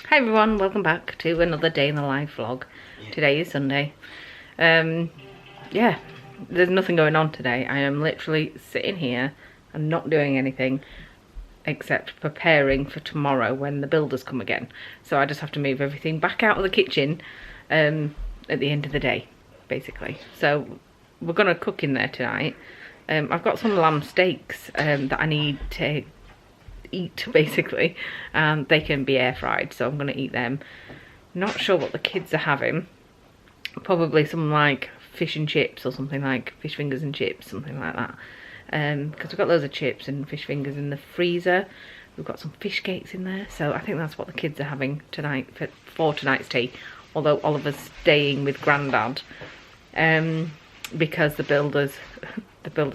Hi everyone, welcome back to another day in the life vlog. Today is Sunday. Yeah, there's nothing going on today. I am literally sitting here and not doing anything except preparing for tomorrow when the builders come again. So I just have to move everything back out of the kitchen at the end of the day, basically. So we're gonna cook in there tonight. I've got some lamb steaks that I need to eat, basically, and they can be air fried, so I'm gonna eat them. Not sure what the kids are having. Probably some like fish and chips or something, like fish fingers and chips, something like that, because we've got loads of chips and fish fingers in the freezer. We've got some fish cakes in there, so I think that's what the kids are having tonight for tonight's tea, although Oliver's staying with Grandad because the builders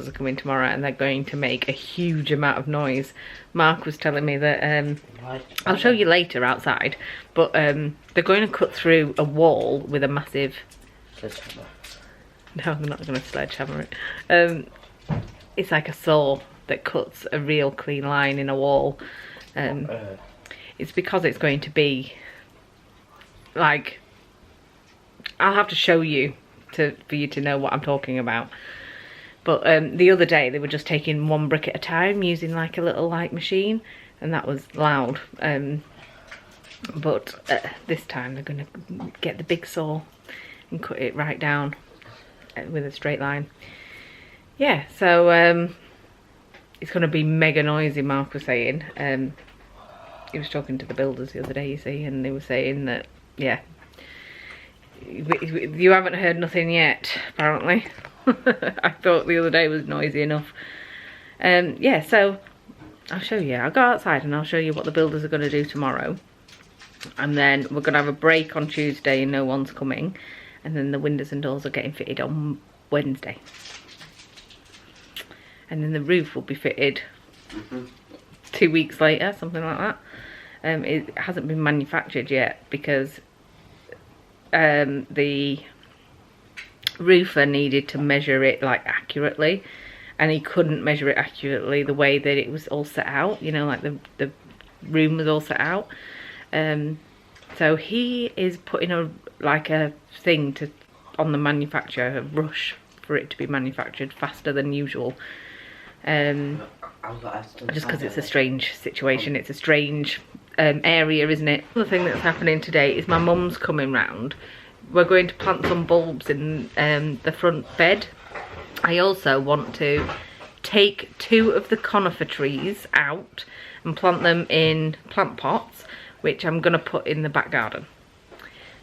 are coming tomorrow and they're going to make a huge amount of noise. Mark was telling me that, I'll show you later outside, but they're going to cut through a wall with a massive... Sledgehammer. No, they're not going to sledgehammer it. It's like a saw that cuts a real clean line in a wall. It's because it's going to be, like, I'll have to show you for you to know what I'm talking about. But the other day they were just taking one brick at a time using like a little machine, and that was loud. But this time they're going to get the big saw and cut it right down with a straight line. Yeah, so it's going to be mega noisy, Mark was saying. He was talking to the builders the other day, you see, and they were saying that, yeah, you haven't heard nothing yet, apparently. I thought the other day was noisy enough. Yeah, so I'll show you. I'll go outside and I'll show you what the builders are going to do tomorrow. And then we're going to have a break on Tuesday and no one's coming. And then the windows and doors are getting fitted on Wednesday. And then the roof will be fitted 2 weeks later, something like that. It hasn't been manufactured yet because the roofer needed to measure it like accurately, and he couldn't measure it accurately the way that it was all set out, you know, like the room was all set out. So he is putting a thing on the manufacturer, a rush for it to be manufactured faster than usual, just because it's a strange situation. It's a strange area, isn't it? The thing that's happening today is my mum's coming round. We're going to plant some bulbs in the front bed. I also want to take 2 of the conifer trees out and plant them in plant pots, which I'm going to put in the back garden.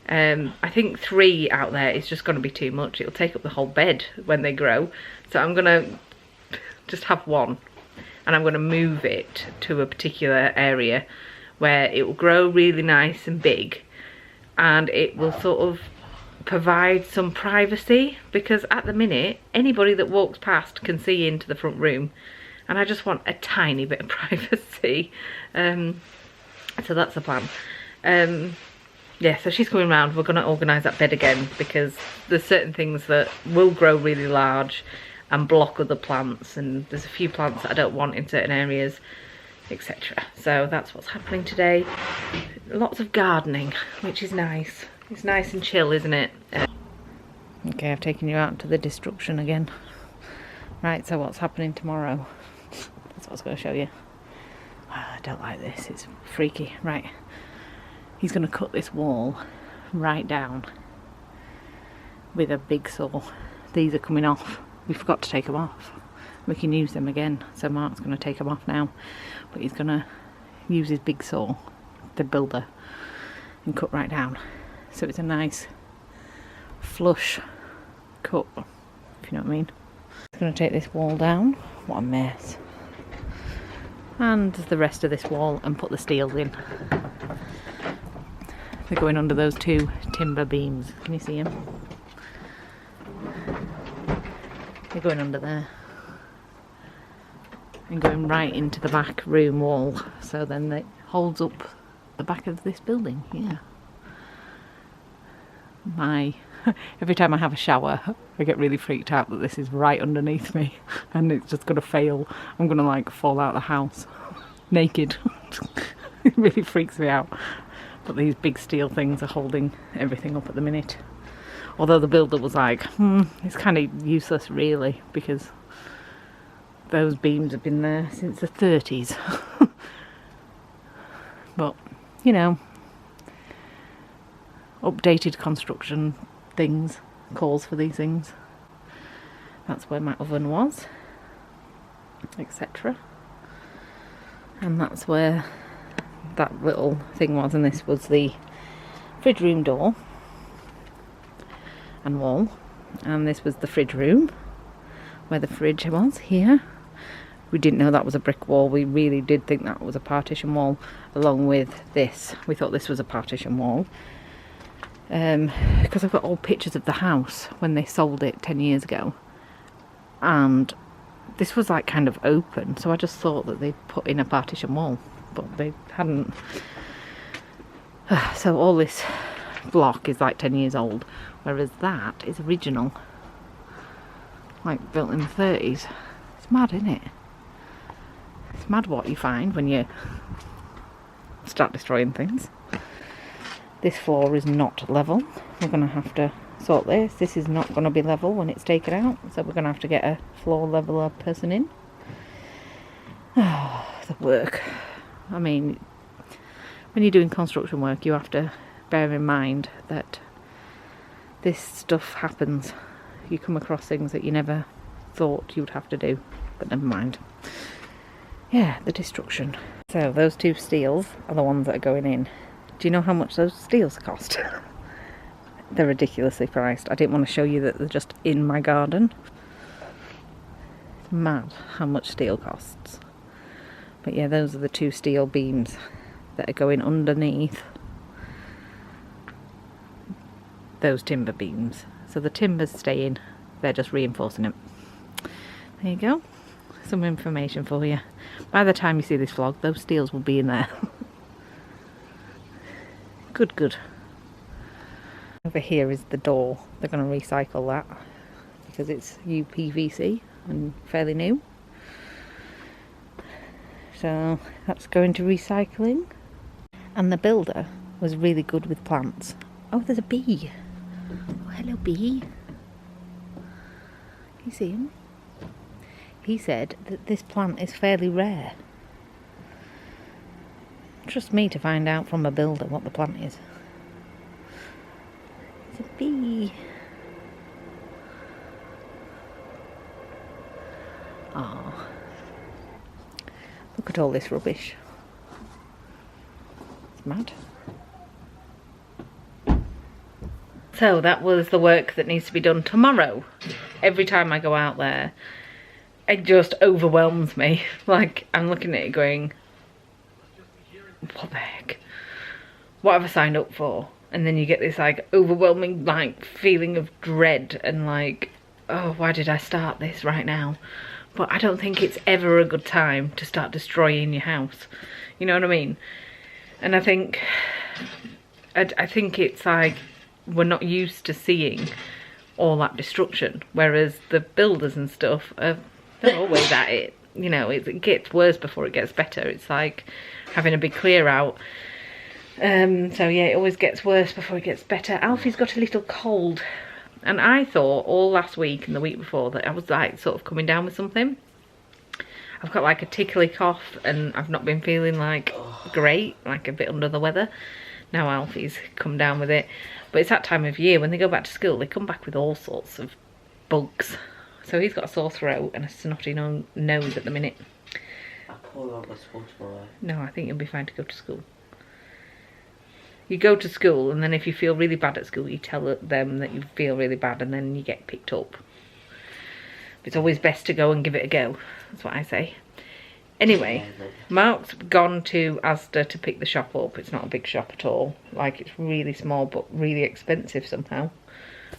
I think 3 out there is just going to be too much. It'll take up the whole bed when they grow. So I'm going to just have 1, and I'm going to move it to a particular area where it will grow really nice and big, and it will sort of provide some privacy, because at the minute anybody that walks past can see into the front room, and I just want a tiny bit of privacy. So that's the plan. Yeah, so she's coming round. We're going to organise that bed again, because there's certain things that will grow really large and block other plants, and there's a few plants that I don't want in certain areas, etc. So that's what's happening today. Lots of gardening, which is nice. It's nice and chill, isn't it? Okay, I've taken you out to the destruction again. Right, so what's happening tomorrow? That's what I was going to show you. I don't like this, it's freaky. Right, he's going to cut this wall right down with a big saw. These are coming off. We forgot to take them off. We can use them again, so Mark's going to take them off now. But he's going to use his big saw, the builder, and cut right down. So it's a nice flush cut, if you know what I mean. I'm going to take this wall down. What a mess. And the rest of this wall, and put the steels in. They're going under those 2 timber beams. Can you see them? They're going under there. And going right into the back room wall. So then it holds up the back of this building. Yeah. Every time I have a shower, I get really freaked out that this is right underneath me and it's just gonna fail. I'm gonna like fall out of the house naked. It really freaks me out. But these big steel things are holding everything up at the minute. Although the builder was like, it's kind of useless really, because those beams have been there since the 30s. But, you know, updated construction things, calls for these things. That's where my oven was, etc. And that's where that little thing was, and this was the fridge room door and wall, and this was the fridge room where the fridge was here. We didn't know that was a brick wall. We really did think that was a partition wall, along with this. We thought this was a partition wall because I've got old pictures of the house when they sold it 10 years ago, and this was like kind of open, so I just thought that they'd put in a partition wall, but they hadn't. So all this block is like 10 years old, whereas that is original, like built in the 30s. It's mad, isn't it? It's mad what you find when you start destroying things. This floor is not level. We're going to have to sort this. This is not going to be level when it's taken out, so we're going to have to get a floor leveler person in. Oh, the work. I mean, when you're doing construction work, you have to bear in mind that this stuff happens. You come across things that you never thought you would have to do, but never mind. Yeah, the destruction. So those two steels are the ones that are going in. Do you know how much those steels cost? They're ridiculously priced. I didn't want to show you that they're just in my garden. It's mad how much steel costs. But yeah, those are the two steel beams that are going underneath those timber beams. So the timbers stay in, they're just reinforcing it. There you go. Some information for you. By the time you see this vlog, those steels will be in there. Good, good. Over here is the door. They're going to recycle that because it's UPVC and fairly new. So that's going to recycling. And the builder was really good with plants. Oh, there's a bee. Oh, hello, bee. Can you see him? He said that this plant is fairly rare. Trust me to find out from a builder what the plant is. It's a bee. Oh, look at all this rubbish. It's mad. So that was the work that needs to be done tomorrow. Every time I go out there, it just overwhelms me. Like, I'm looking at it going, what the heck? What have I signed up for? And then you get this like overwhelming like feeling of dread and like, oh, why did I start this right now? But I don't think it's ever a good time to start destroying your house. You know what I mean? And I think it's like we're not used to seeing all that destruction, whereas the builders and stuff are, they're always at it. You know, it gets worse before it gets better. It's like having a big clear out. So yeah, it always gets worse before it gets better. Alfie's got a little cold, and I thought all last week and the week before that I was like sort of coming down with something. I've got like a tickly cough and I've not been feeling like great, like a bit under the weather. Now Alfie's come down with it. But it's that time of year when they go back to school, they come back with all sorts of bugs. So he's got a sore throat and a snotty nose at the minute. I pulled out my school tomorrow. No, I think you'll be fine to go to school. You go to school and then if you feel really bad at school, you tell them that you feel really bad and then you get picked up. It's always best to go and give it a go. That's what I say. Anyway, Mark's gone to Asda to pick the shop up. It's not a big shop at all. Like, it's really small but really expensive somehow.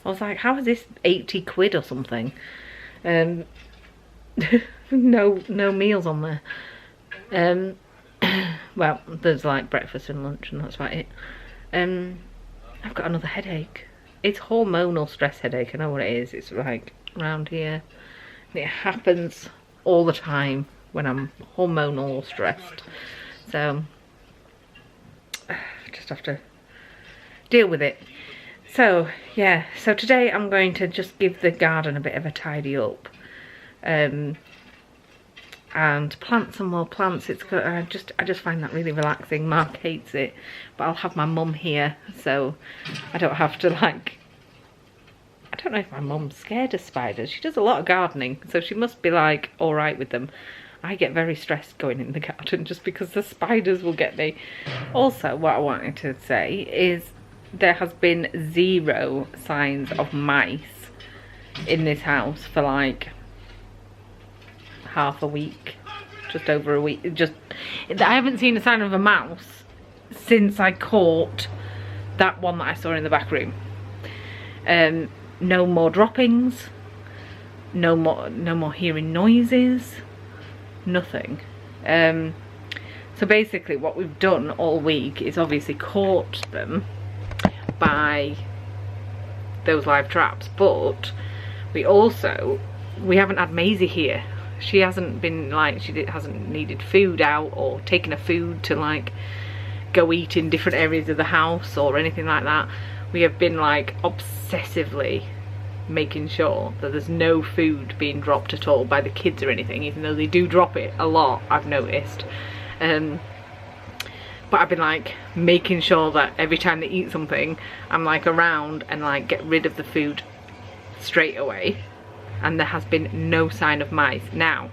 I was like, how is this 80 quid or something? No meals on there. Well, there's like breakfast and lunch and that's about it. I've got another headache. It's hormonal stress headache. I know what it is. It's like around here. It happens all the time when I'm hormonal or stressed. So just have to deal with it. So yeah, so today I'm going to just give the garden a bit of a tidy up, and plant some more plants. It's good. I just find that really relaxing. Mark hates it, but I'll have my mum here, so I don't have to, like, I don't know if my mum's scared of spiders. She does a lot of gardening, so she must be like all right with them. I get very stressed going in the garden just because the spiders will get me. Also, what I wanted to say is there has been 0 signs of mice in this house for like half a week, just over a week. I haven't seen a sign of a mouse since I caught that one that I saw in the back room. No more droppings, no more hearing noises, nothing. So basically what we've done all week is obviously caught them by those live traps, but we haven't had Maisy here. She hasn't been, like, hasn't needed food out or taken a food to like go eat in different areas of the house or anything like that. We have been like obsessively making sure that there's no food being dropped at all by the kids or anything, even though they do drop it a lot, I've noticed. But I've been like making sure that every time they eat something, I'm like around and like get rid of the food straight away. And there has been no sign of mice. Now,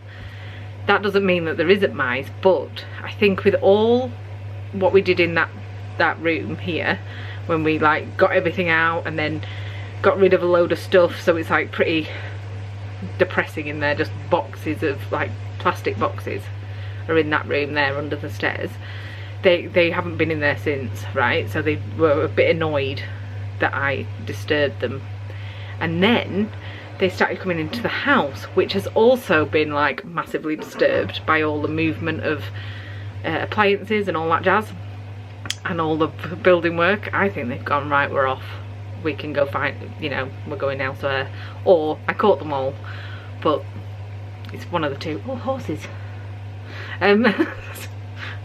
that doesn't mean that there isn't mice, but I think with all what we did in that room here, when we like got everything out and then got rid of a load of stuff, so it's like pretty depressing in there, just boxes of like plastic boxes are in that room there under the stairs. They haven't been in there since, right? So they were a bit annoyed that I disturbed them. And then they started coming into the house, which has also been like massively disturbed by all the movement of appliances and all that jazz and all the building work. I think they've gone, right, we're off, we can go find, you know, we're going elsewhere. Or I caught them all, but it's one of the two. Oh, horses.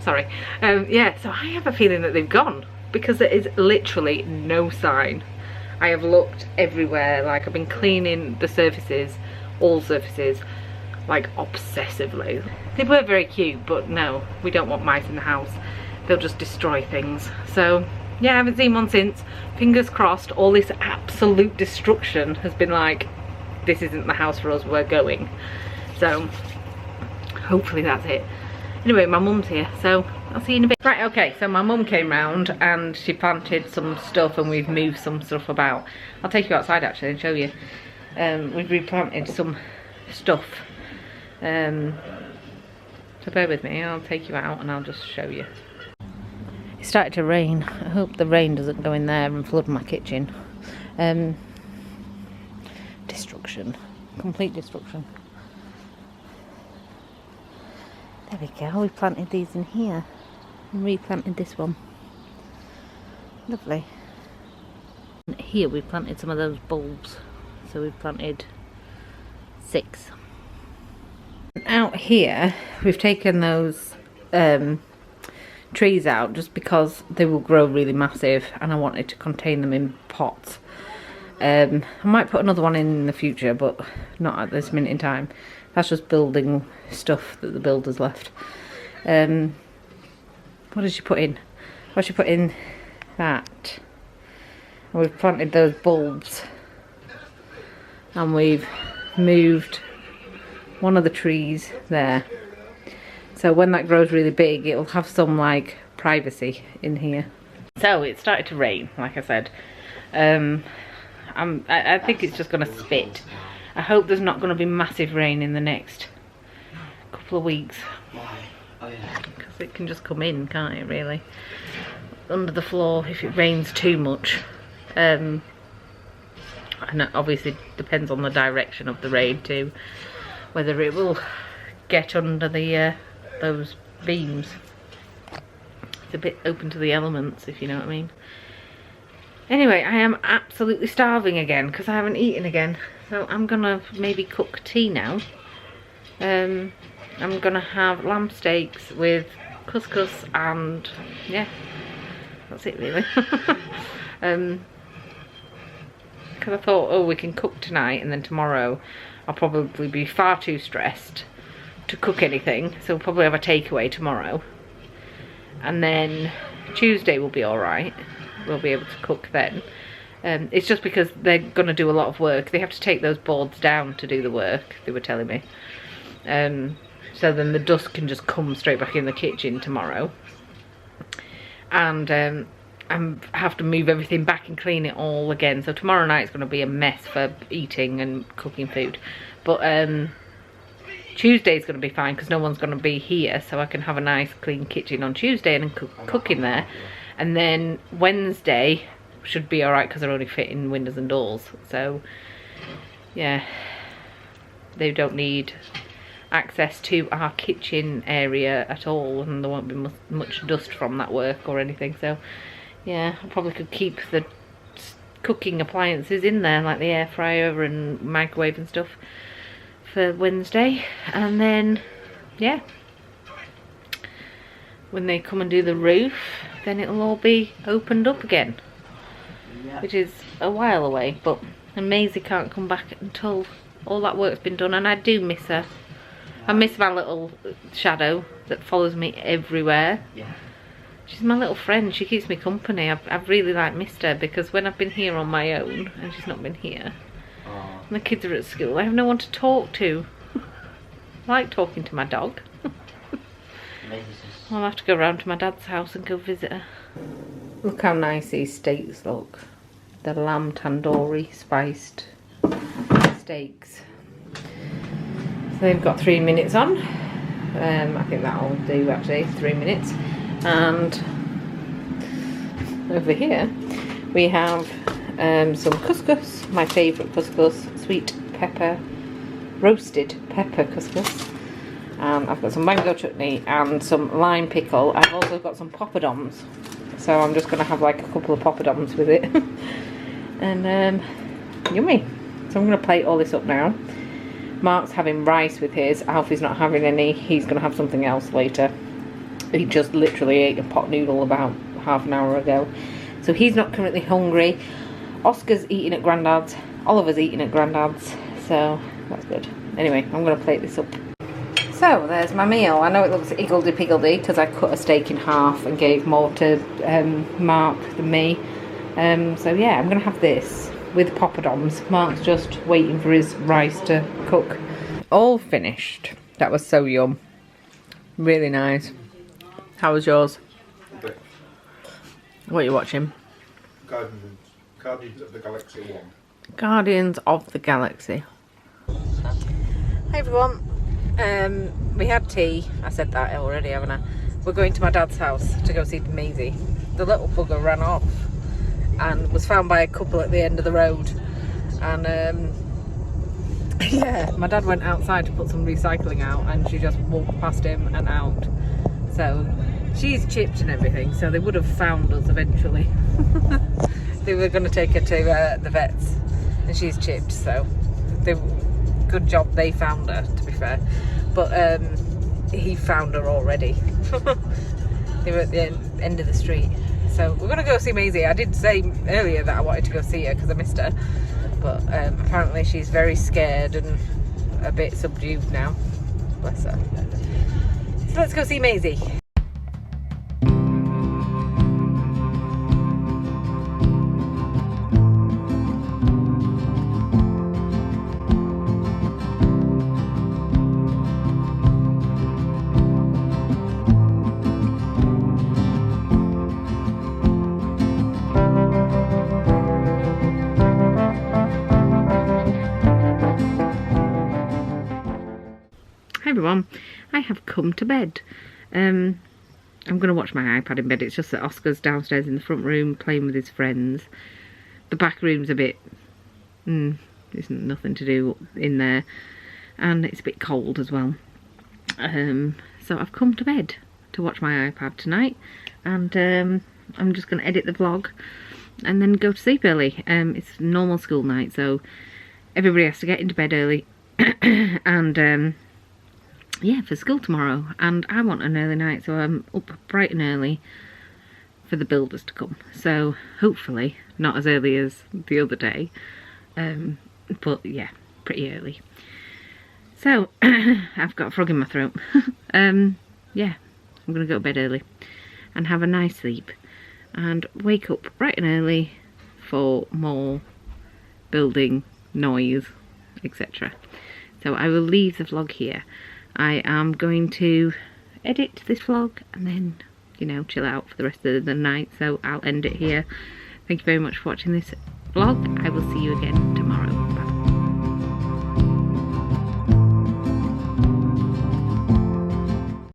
Sorry. Yeah, so I have a feeling that they've gone because there is literally no sign. I have looked everywhere, like I've been cleaning the surfaces, all surfaces, like obsessively. They were very cute, but no, we don't want mice in the house. They'll just destroy things. So yeah, I haven't seen one since. Fingers crossed, all this absolute destruction has been like, this isn't the house for us, we're going. So hopefully that's it. Anyway, my mum's here, so I'll see you in a bit. Right, okay, so my mum came round and she planted some stuff and we've moved some stuff about. I'll take you outside actually and show you. We've replanted some stuff. So bear with me, I'll take you out and I'll just show you. It started to rain. I hope the rain doesn't go in there and flood my kitchen. Destruction. Complete destruction. There we go, we planted these in here and replanted this one. Lovely. And here we planted some of those bulbs. So we've planted 6. And out here we've taken those trees out just because they will grow really massive and I wanted to contain them in pots. I might put another one in the future, but not at this minute in time. That's just building stuff that the builders left. What did she put in? Well, she put in that. And we've planted those bulbs. And we've moved one of the trees there. So when that grows really big, it'll have some like privacy in here. So it started to rain, like I said. I think it's just going to spit. I hope there's not going to be massive rain in the next couple of weeks. Why? Oh yeah. Because it can just come in, can't it, really? Under the floor if it rains too much. And it obviously depends on the direction of the rain too. Whether it will get under the those beams. It's a bit open to the elements, if you know what I mean. Anyway, I am absolutely starving again because I haven't eaten again. So I'm gonna maybe cook tea now. I'm gonna have lamb steaks with couscous and yeah, that's it really. Because I thought, oh, we can cook tonight and then tomorrow I'll probably be far too stressed to cook anything, so we'll probably have a takeaway tomorrow, and then Tuesday will be alright, we'll be able to cook then. It's just because they're going to do a lot of work. They have to take those boards down to do the work, they were telling me. So then the dust can just come straight back in the kitchen tomorrow. And I have to move everything back and clean it all again. So tomorrow night's going to be a mess for eating and cooking food. But Tuesday's going to be fine because no one's going to be here. So I can have a nice clean kitchen on Tuesday and cook in there. And then Wednesday should be alright because they're only fitting windows and doors. So yeah, they don't need access to our kitchen area at all, and there won't be much dust from that work or anything. So yeah, I probably could keep the cooking appliances in there, like the air fryer and microwave and stuff, for Wednesday. And then yeah, when they come and do the roof, then it'll all be opened up again, which is a while away. But Maisy can't come back until all that work's been done, and I do miss her. I miss my little shadow that follows me everywhere. Yeah. She's my little friend. She keeps me company. I've really missed her, because when I've been here on my own and she's not been here, and the kids are at school, I have no one to talk to. I like talking to my dog. I'll have to go round to my dad's house and go visit her. Look how nice these steaks look. The lamb tandoori spiced steaks. So they've got 3 minutes on. I think that'll do actually, 3 minutes. And over here we have some couscous, my favourite couscous, sweet pepper, roasted pepper couscous. I've got some mango chutney and some lime pickle. I've also got some poppadoms, so I'm just going to have like a couple of poppadoms with it. And yummy. So I'm going to plate all this up now. Mark's having rice with his. Alfie's not having any. He's going to have something else later. He just literally ate a pot noodle about half an hour ago, so he's not currently hungry. Oscar's eating at Grandad's. Oliver's eating at Grandad's, so that's good. Anyway, I'm going to plate this up. So there's my meal. I know it looks higgledy-piggledy because I cut a steak in half and gave more to Mark than me. So yeah, I'm going to have this with poppadoms. Mark's just waiting for his rice to cook. All finished. That was so yum. Really nice. How was yours? What are you watching? Guardians of the Galaxy 1. Guardians of the Galaxy. Hi everyone. We had tea. I said that already, haven't I? We're going to my dad's house to go see Maisy. The little bugger ran off and was found by a couple at the end of the road. And yeah, my dad went outside to put some recycling out, and she just walked past him and out. So she's chipped and everything, so they would have found us eventually. They were going to take her to the vets, and she's chipped, so good job they found her, to be fair. But he found her already. They were at the end of the street. So we're going to go see Maisy. I did say earlier that I wanted to go see her because I missed her, but apparently she's very scared and a bit subdued now. Bless her. So let's go see Maisy. Everyone, I have come to bed. I'm going to watch my iPad in bed. It's just that Oscar's downstairs in the front room playing with his friends. The back room's a bit there's nothing to do in there, and it's a bit cold as well. So I've come to bed to watch my iPad tonight, and I'm just going to edit the vlog and then go to sleep early. It's normal school night, so everybody has to get into bed early and yeah, for school tomorrow, and I want an early night, so I'm up bright and early for the builders to come. So hopefully not as early as the other day, but yeah, pretty early. So I've got a frog in my throat. Yeah, I'm gonna go to bed early and have a nice sleep and wake up bright and early for more building noise, etc. So I will leave the vlog here. I am going to edit this vlog and then, you know, chill out for the rest of the night, so I'll end it here. Thank you very much for watching this vlog. I will see you again